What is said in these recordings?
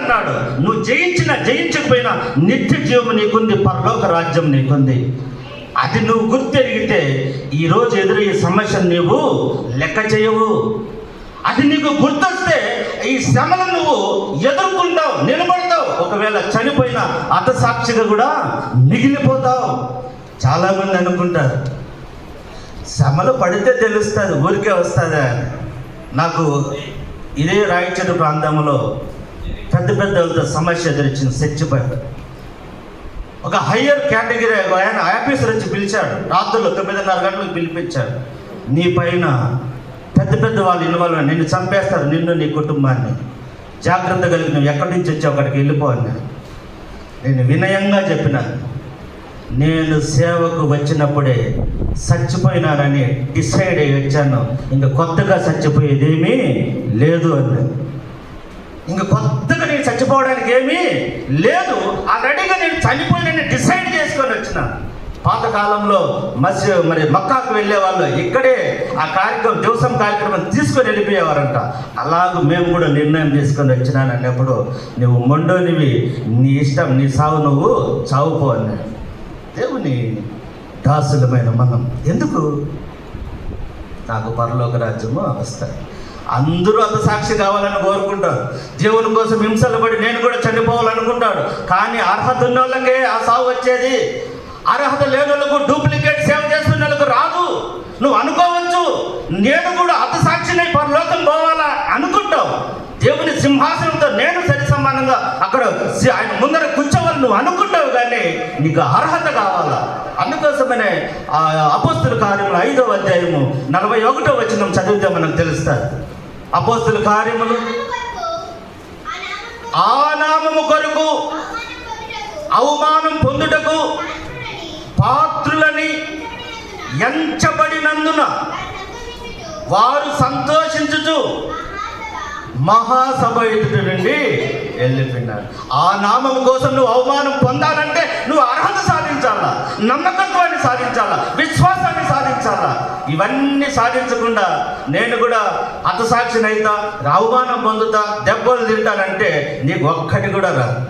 అన్నాడు, నువ్వు జయించకపోయినా నిత్య జీవం నీకుంది, పరలోక రాజ్యం నీకుంది. అది నువ్వు గుర్తెరిగితే ఈరోజు ఎదురయ్యే సమస్యను నీవు లెక్క చేయవు. అది నీకు గుర్తొస్తే ఈ శ్రమను నువ్వు ఎదుర్కొంటావు, నిలబడతావు. ఒకవేళ చనిపోయిన హతసాక్షిగా కూడా మిగిలిపోతావు. చాలామంది అనుకుంటారు శ్రమలు పడితే తెలుస్తుంది, ఊరికే వస్తుందా. నాకు ఇదే రాయచూరు ప్రాంతంలో పెద్ద సమస్య ఎదురొచ్చింది. చచ్చిపోయాడు. ఒక హయ్యర్ కేటగిరీ ఆయన ఆఫీసర్ వచ్చి పిలిచాడు. రాత్రులు 9:30 గంటలకు పిలిపించాడు. నీ పైన పెద్ద వాళ్ళు ఇన్వాల్వ్, నిన్ను చంపేస్తారు, నిన్ను నీ కుటుంబాన్ని. జాగ్రత్త కలిగి నువ్వు ఎక్కడి నుంచి వచ్చి అక్కడికి వెళ్ళిపోవాలి. నేను వినయంగా చెప్పినాను, నేను సేవకు వచ్చినప్పుడే చచ్చిపోయినానని డిసైడ్ అయ్యి వచ్చాను. ఇంకా కొత్తగా చచ్చిపోయేదేమీ లేదు అని. ఇంకా కొత్తగా నేను చచ్చిపోవడానికి ఏమీ లేదు, ఆల్రెడీగా నేను చనిపోయినని డిసైడ్ చేసుకొని వచ్చిన. పాతకాలంలో మరి మక్కాకు వెళ్ళే వాళ్ళు ఇక్కడే ఆ కార్యక్రమం కార్యక్రమం తీసుకొని వెళ్ళిపోయేవారంట. అలాగూ మేము కూడా నిర్ణయం తీసుకొని వచ్చినాను అన్నప్పుడు, నువ్వు మొండోనివి, నీ ఇష్టం, నీ సావు నువ్వు చావుపో అన్నాడు. దేవుని దాసులమైన మనం ఎందుకు? నాకు పరలోక రాజ్యము వస్తాయి. అందరూ హతసాక్షి కావాలని కోరుకుంటారు. దేవుని కోసం హింసలు పడి నేను కూడా చనిపోవాలనుకుంటాడు. కానీ అర్హత ఉన్న వాళ్ళకే ఆ సావు వచ్చేది. అర్హత లేని వాళ్ళకు, డూప్లికేట్ సేవ చేస్తున్న వాళ్ళకు రాదు. నువ్వు అనుకోవచ్చు నేను కూడా హతసాక్షిని పరలోకం పోవాలా అనుకుంటావు. దేవుని సింహాసనంతో నేను సరి సమానంగా అక్కడ ఆయన ముందర కూర్చోవాలి నువ్వు అనుకుంటావు, కానీ నీకు అర్హత కావాలా. అందుకోసమనే అపోస్తుల కార్యములు 5వ అధ్యాయము 41వ వచనం చదివితే మనకు తెలుస్తుంది. అపోస్తుల కార్యములు, ఆ నామము కొరకు అవమానం పొందుటకు పాత్రులని ఎంచబడినందున వారు సంతోషించుచు మహాసభ ఎదుటి నుండి వెళ్ళిపోయినారు. ఆ నామం కోసం నువ్వు అవమానం పొందాలంటే నువ్వు అర్హత సాధించాలా, నమ్మకత్వాన్ని సాధించాలా, విశ్వాసాన్ని సాధించాలా. ఇవన్నీ సాధించకుండా నేను కూడా హతసాక్షిని అవుతా, అవమానం పొందుతా, దెబ్బలు తింటానంటే నీకు ఒక్కటి కూడా రాదు.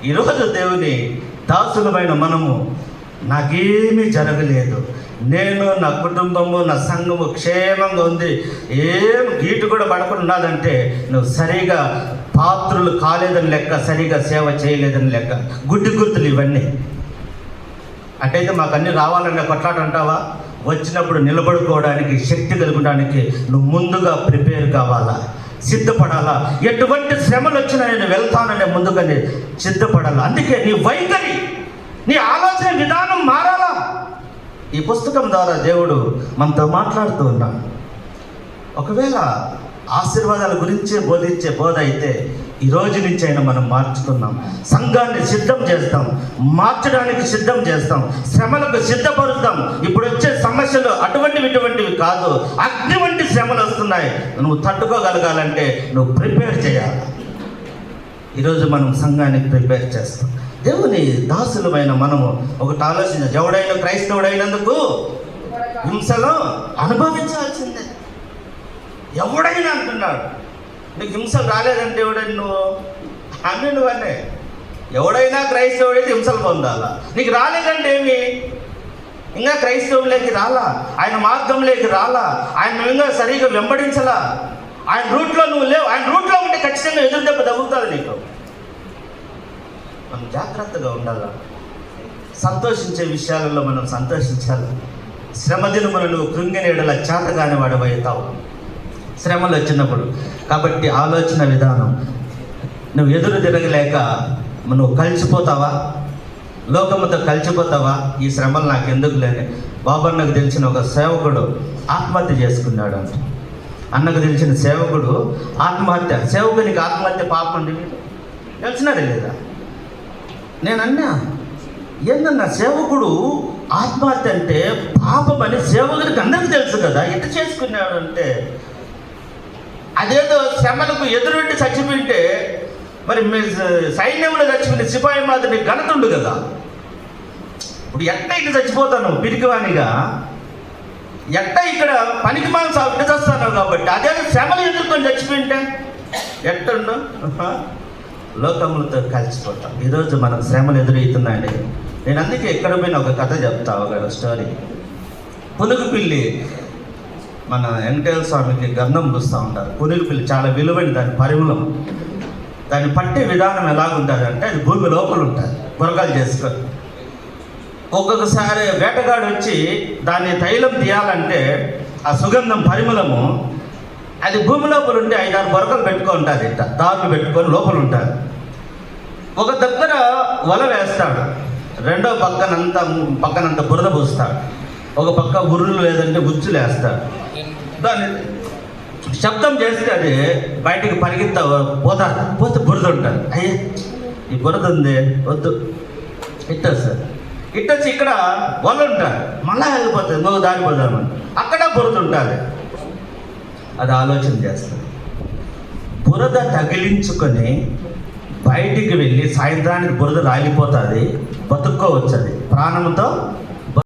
ఈరోజు దేవుని దాసులమైన మనము, నాకేమీ జరగలేదు, నేను నా కుటుంబము నా సంఘము క్షేమంగా ఉంది, ఏం గీటు కూడా పడకుండా ఉన్నదంటే నువ్వు సరిగా పాత్రులు కాలేదని లెక్క, సరిగా సేవ చేయలేదని లెక్క. గుడ్డి గుర్తులు ఇవన్నీ. అట్టయితే మాకు అన్నీ రావాలనే కొట్లాట అంటావా? వచ్చినప్పుడు నిలబడుకోవడానికి, శక్తి కలుగడానికి నువ్వు ముందుగా ప్రిపేర్ కావాలా, సిద్ధపడాలా. ఎటువంటి శ్రమలు వచ్చినా నేను వెళ్తాననే ముందుగానే సిద్ధపడాలా. అందుకే నీ వైఖరి, నీ ఆలోచన విధానం మారాలా. ఈ పుస్తకం ద్వారా దేవుడు మనతో మాట్లాడుతూ ఉన్నాడు. ఒకవేళ ఆశీర్వాదాల గురించే బోధించే బోధ అయితే ఈ రోజు నుంచి అయినా మనం మార్చుకున్నాం. సంఘాన్ని సిద్ధం చేస్తాం, మార్చడానికి సిద్ధం చేస్తాం, శ్రమలకు సిద్ధపరుస్తాం. ఇప్పుడు వచ్చే సమస్యలు ఇటువంటివి కాదు, అగ్ని వంటి శ్రమలు వస్తున్నాయి. నువ్వు తట్టుకోగలగాలంటే నువ్వు ప్రిపేర్ చేయాలి. ఈరోజు మనం సంఘానికి ప్రిపేర్ చేస్తాం. దేవుని దాసులమైన మనము ఒకటి ఆలోచన, ఎవడైనా క్రైస్తవుడైనందుకు హింసలో అనుభవించాల్సిందే. ఎవడైనా అంటున్నాడు, నీకు హింసలు రాలేదంటే ఎవడని నువ్వు అన్నీ నువ్వనే. ఎవడైనా క్రైస్తవుడైతే హింసలు పొందాలా. నీకు రాలేదంటే ఏమి? ఇంకా క్రైస్తవులేకి రాలా, ఆయన మార్గంలోకి రాలా, ఆయన ఇంకా సరిగా వెంబడించలా, ఆయన రూట్లో నువ్వు లేవు. ఆయన రూట్లో ఉంటే ఖచ్చితంగా ఎదురు దెబ్బ తగ్గుతుంది నీకు. మనం జాగ్రత్తగా ఉండాలి. సంతోషించే విషయాలలో మనం సంతోషించాలి. శ్రమదినమున నువ్వు కృంగినేడల చేతగానే వాడబోతావు శ్రమలు వచ్చినప్పుడు. కాబట్టి ఆలోచన విధానం, నువ్వు ఎదురు తిరగలేక నువ్వు కలిసిపోతావా, లోకముతో కలిసిపోతావా? ఈ శ్రమలు నాకు ఎందుకు లేని. బాబన్నకు తెలిసిన ఒక సేవకుడు ఆత్మహత్య చేసుకున్నాడు అంట. అన్నకు తెలిసిన సేవకుడు ఆత్మహత్య. సేవకునికి ఆత్మహత్య పాపం అండి, మీరు తెలిసినాడే లేదా? నేనన్నా, ఏందన్నా సేవకుడు ఆత్మహత్య అంటే పాపం అని సేవకుడికి అందరికీ తెలుసు కదా, ఎట్లా చేసుకున్నాడు అంటే, అదేదో శ్రమలకు ఎదురుండి చచ్చిపోయింటే మరి మీ సైన్యంలో చచ్చిపోయిన సిపాయి మాదిరి ఘనత ఉండు కదా. ఇప్పుడు ఎట్ట ఇక్కడ చచ్చిపోతాను పిరికివానిగా, ఎట్ట ఇక్కడ పనికి మాంస ఇట్ట చేస్తాను కాబట్టి, అదే శ్రమలు ఎదుర్కొని చచ్చిపోయింటే ఎట్టుండు? లోకములతో కలిసిపోతాం. ఈరోజు మనకు శ్రమలు ఎదురవుతున్నాయండి. నేను అందుకే ఎక్కడ పోయినా ఒక కథ చెప్తా, ఒక స్టోరీ. పునుగు పిల్లి, మన వెంకటేశ్వర స్వామికి గంధం పూస్తూ ఉంటారు. పునుగు పిల్లి చాలా విలువైన దాని పరిమళం. దాన్ని పట్టే విధానం ఎలాగుంటుంది అంటే అది భూమి లోపల ఉంటుంది, బురకలు చేసుకొని. ఒక్కొక్కసారి వేటగాడు వచ్చి దాన్ని తైలం తీయాలంటే ఆ సుగంధం పరిమళము అది భూమి లోపల ఉంటే 5-6 బొరకలు పెట్టుకొని ఉంటుంది, ఇట్ట దారులు పెట్టుకొని లోపల ఉంటుంది. ఒక దగ్గర వల వేస్తాడు, రెండో పక్కనంత బురద పూస్తాడు, ఒక పక్క ఉర్రులు లేదంటే గుచ్చులు వేస్తాడు. దాన్ని శబ్దం చేస్తే అది బయటికి పోతే బురద ఉంటుంది. అయ్యే ఈ బురద ఉంది వద్దు, ఇట్టొచ్చి ఇక్కడ వల ఉంటాడు, మళ్ళా వెళ్ళిపోతుంది, నువ్వు దారిపోదామని. అక్కడ బురద ఉంటుంది. అది ఆలోచన చేస్తుంది. బురద తగిలించుకొని బయటికి వెళ్ళి సాయంత్రానికి బురద రాలిపోతుంది, బతుక్కోవచ్చు, అది ప్రాణంతో